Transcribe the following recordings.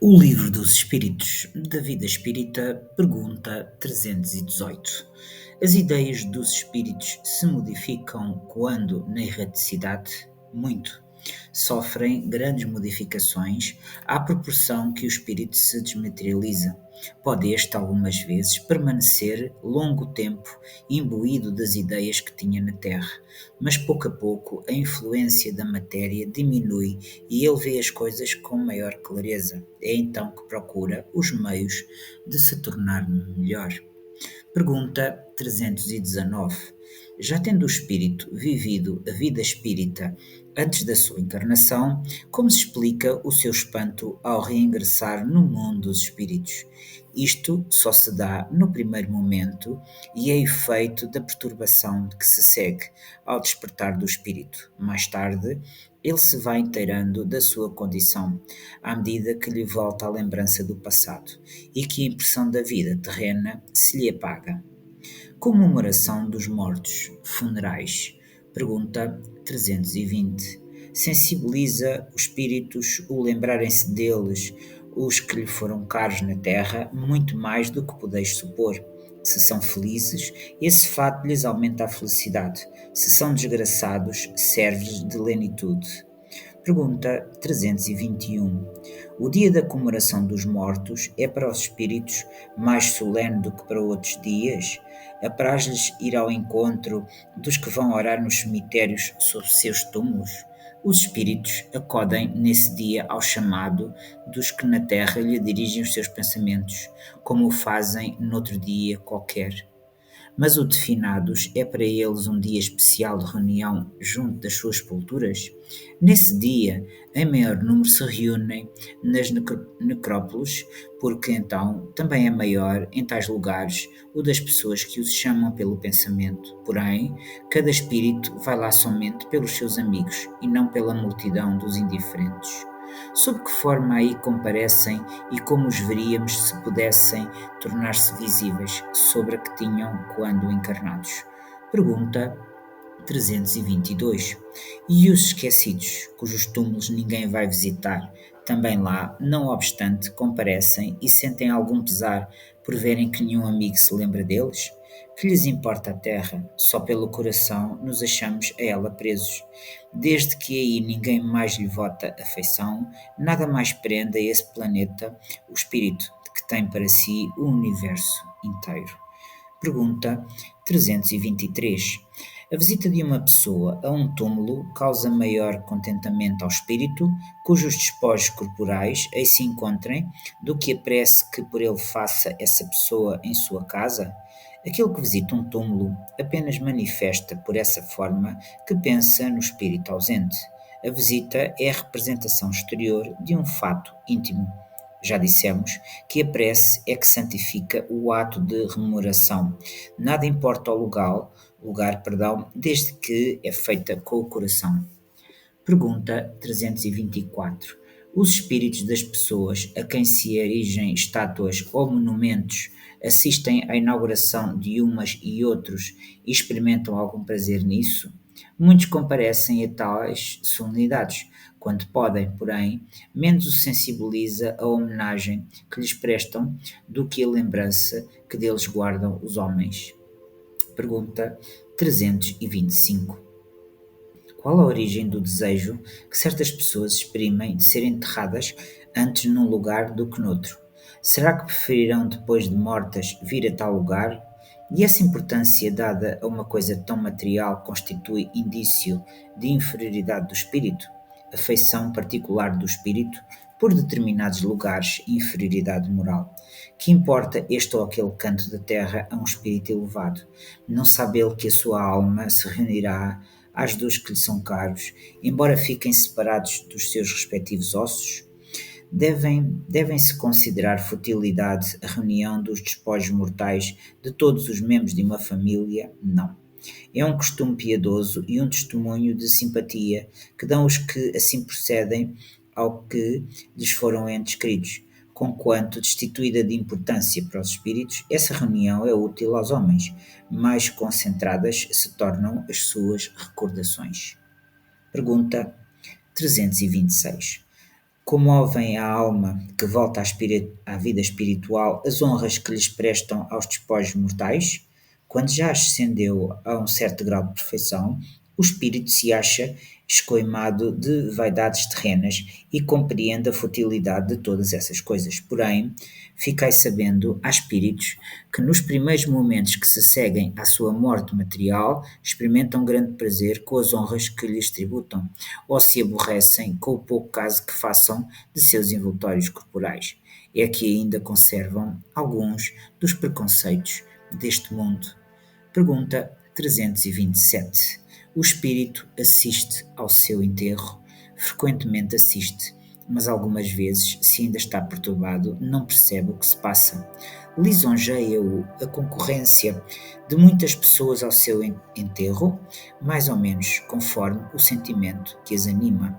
O Livro dos Espíritos, da Vida Espírita, pergunta 318. As ideias dos espíritos se modificam quando na erraticidade? Muito. Sofrem grandes modificações à proporção que o espírito se desmaterializa. Pode este algumas vezes permanecer longo tempo imbuído das ideias que tinha na Terra, mas pouco a pouco a influência da matéria diminui e ele vê as coisas com maior clareza. É então que procura os meios de se tornar melhor. Pergunta 319. Já tendo o espírito vivido a vida espírita antes da sua encarnação, como se explica o seu espanto ao reingressar no mundo dos espíritos? Isto só se dá no primeiro momento e é efeito da perturbação que se segue ao despertar do espírito. Mais tarde, ele se vai inteirando da sua condição, à medida que lhe volta a lembrança do passado e que a impressão da vida terrena se lhe apaga. Comemoração dos mortos, funerais. Pergunta 320. Sensibiliza os espíritos o lembrarem-se deles, os que lhe foram caros na terra, muito mais do que podeis supor. Se são felizes, esse fato lhes aumenta a felicidade. Se são desgraçados, serve-lhes de lenitude. Pergunta 321. O dia da comemoração dos mortos é para os espíritos mais solene do que para outros dias? Apraz-lhes ir ao encontro dos que vão orar nos cemitérios sob seus túmulos? Os espíritos acodem nesse dia ao chamado dos que na terra lhe dirigem os seus pensamentos, como o fazem noutro dia qualquer. Mas o de finados é para eles um dia especial de reunião junto das suas sepulturas? Nesse dia, em maior número se reúnem nas necrópolis, porque então também é maior em tais lugares o das pessoas que os chamam pelo pensamento. Porém, cada espírito vai lá somente pelos seus amigos e não pela multidão dos indiferentes. Sob que forma aí comparecem e como os veríamos se pudessem tornar-se visíveis sobre a que tinham quando encarnados? Pergunta 322. E os esquecidos, cujos túmulos ninguém vai visitar, também lá, não obstante, comparecem e sentem algum pesar por verem que nenhum amigo se lembra deles? Que lhes importa a terra? Só pelo coração nos achamos a ela presos. Desde que aí ninguém mais lhe vota afeição, nada mais prende a esse planeta o espírito que tem para si o universo inteiro. Pergunta 323. A visita de uma pessoa a um túmulo causa maior contentamento ao espírito, cujos despojos corporais aí se encontrem, do que a prece que por ele faça essa pessoa em sua casa? Aquele que visita um túmulo apenas manifesta por essa forma que pensa no espírito ausente. A visita é a representação exterior de um fato íntimo. Já dissemos que a prece é que santifica o ato de rememoração. Nada importa ao lugar, desde que é feita com o coração. Pergunta 324. Os espíritos das pessoas a quem se erigem estátuas ou monumentos assistem à inauguração de umas e outros e experimentam algum prazer nisso? Muitos comparecem a tais solenidades, quando podem, porém, menos os sensibiliza a homenagem que lhes prestam do que a lembrança que deles guardam os homens. Pergunta 325. Qual a origem do desejo que certas pessoas exprimem de serem enterradas antes num lugar do que noutro? Será que preferirão depois de mortas vir a tal lugar? E essa importância dada a uma coisa tão material constitui indício de inferioridade do espírito? Afeição particular do espírito por determinados lugares e inferioridade moral? Que importa este ou aquele canto da terra a um espírito elevado? Não sabe ele que a sua alma se reunirá às dos que lhe são caros, embora fiquem separados dos seus respectivos ossos? Devem-se considerar futilidade a reunião dos despojos mortais de todos os membros de uma família? Não. É um costume piedoso e um testemunho de simpatia que dão os que assim procedem ao que lhes foram entes queridos. Conquanto destituída de importância para os espíritos, essa reunião é útil aos homens, mais concentradas se tornam as suas recordações. Pergunta 326. Comovem a alma que volta à vida espiritual as honras que lhes prestam aos despojos mortais? Quando já ascendeu a um certo grau de perfeição, o espírito se acha escoimado de vaidades terrenas e compreende a futilidade de todas essas coisas. Porém, ficai sabendo, há espíritos que nos primeiros momentos que se seguem à sua morte material experimentam grande prazer com as honras que lhes tributam, ou se aborrecem com o pouco caso que façam de seus envoltórios corporais. É que ainda conservam alguns dos preconceitos deste mundo. Pergunta 327. O espírito assiste ao seu enterro? Frequentemente assiste, mas algumas vezes, se ainda está perturbado, não percebe o que se passa. Lisonjeia-o a concorrência de muitas pessoas ao seu enterro, mais ou menos conforme o sentimento que as anima.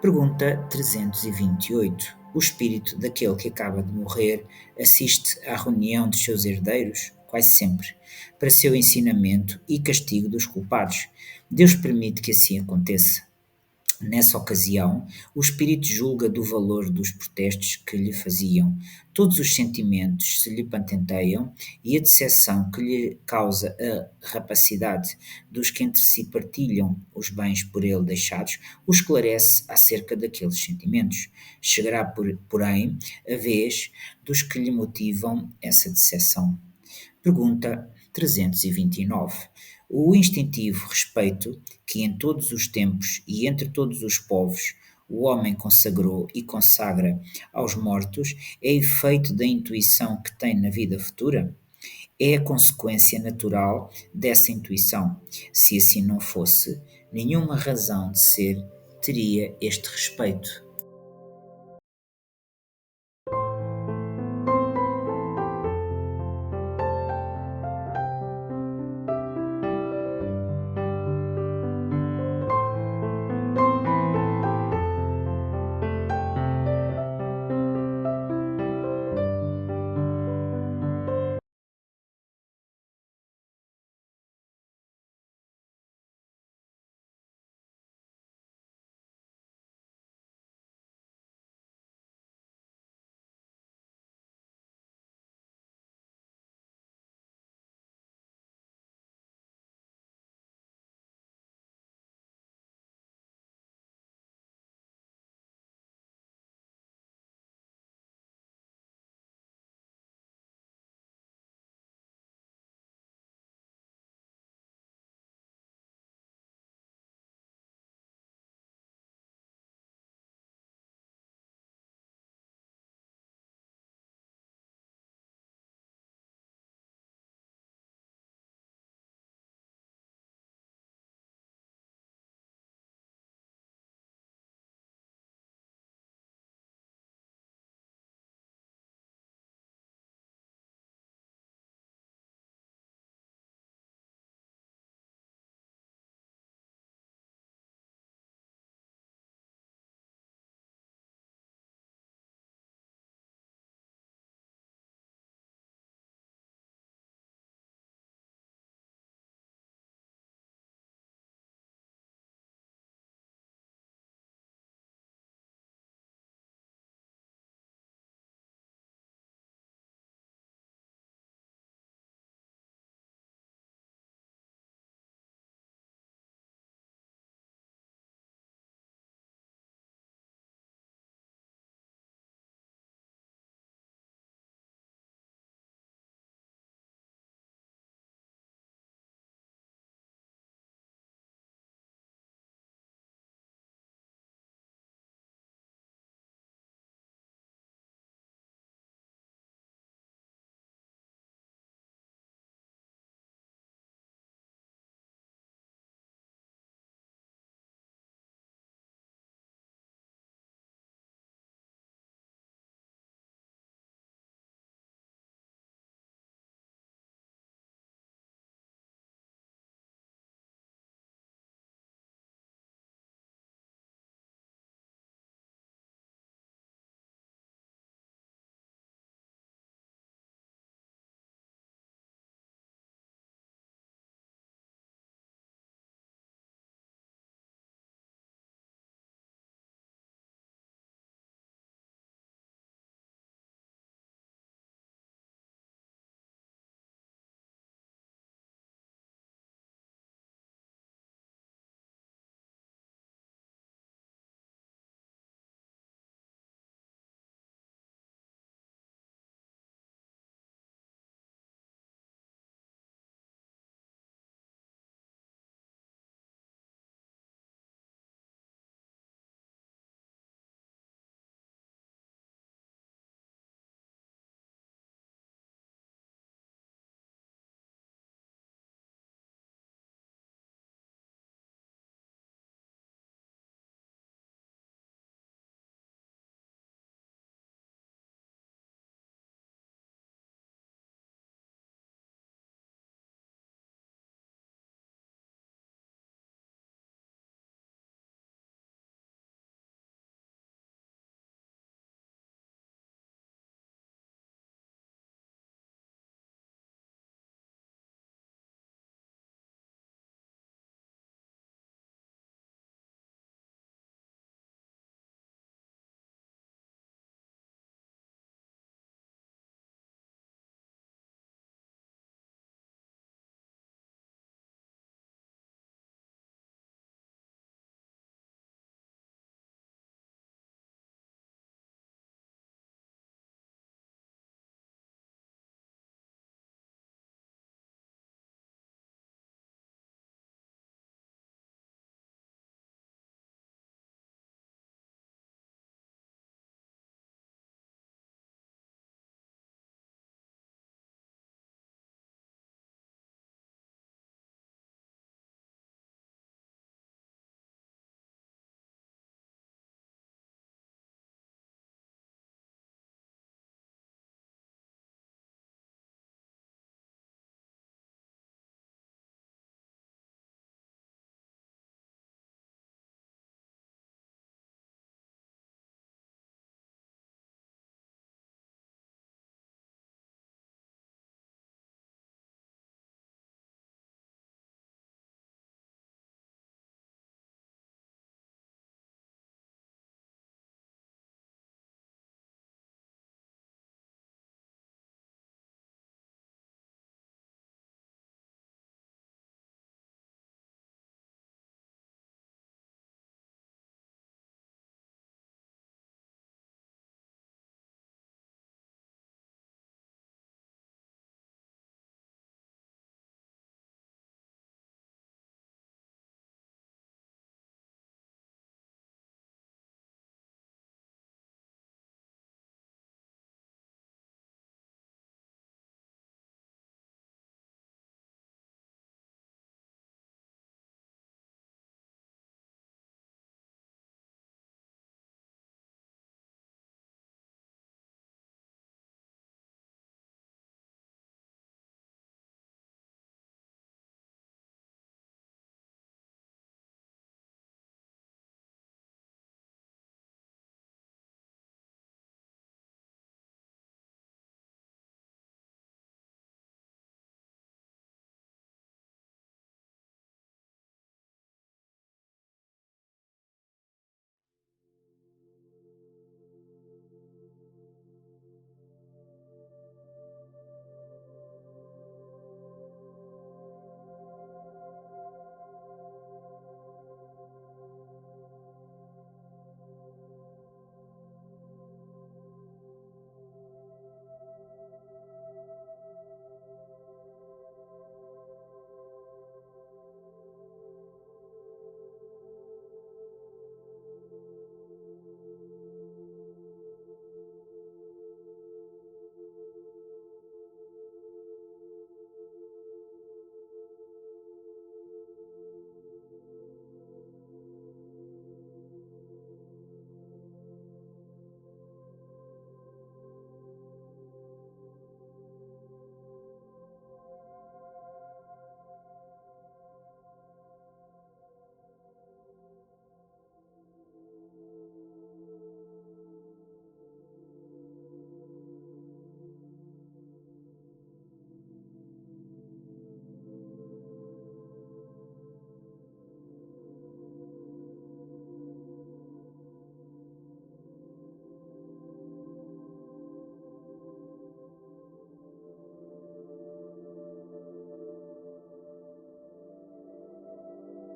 Pergunta 328. O espírito daquele que acaba de morrer assiste à reunião dos seus herdeiros? Quase sempre, para seu ensinamento e castigo dos culpados. Deus permite que assim aconteça. Nessa ocasião, o espírito julga do valor dos protestos que lhe faziam. Todos os sentimentos se lhe patenteiam e a decepção que lhe causa a rapacidade dos que entre si partilham os bens por ele deixados o esclarece acerca daqueles sentimentos. Chegará, porém, a vez dos que lhe motivam essa decepção. Pergunta 329. O instintivo respeito que em todos os tempos e entre todos os povos o homem consagrou e consagra aos mortos é efeito da intuição que tem na vida futura? É a consequência natural dessa intuição. Se assim não fosse, nenhuma razão de ser teria este respeito.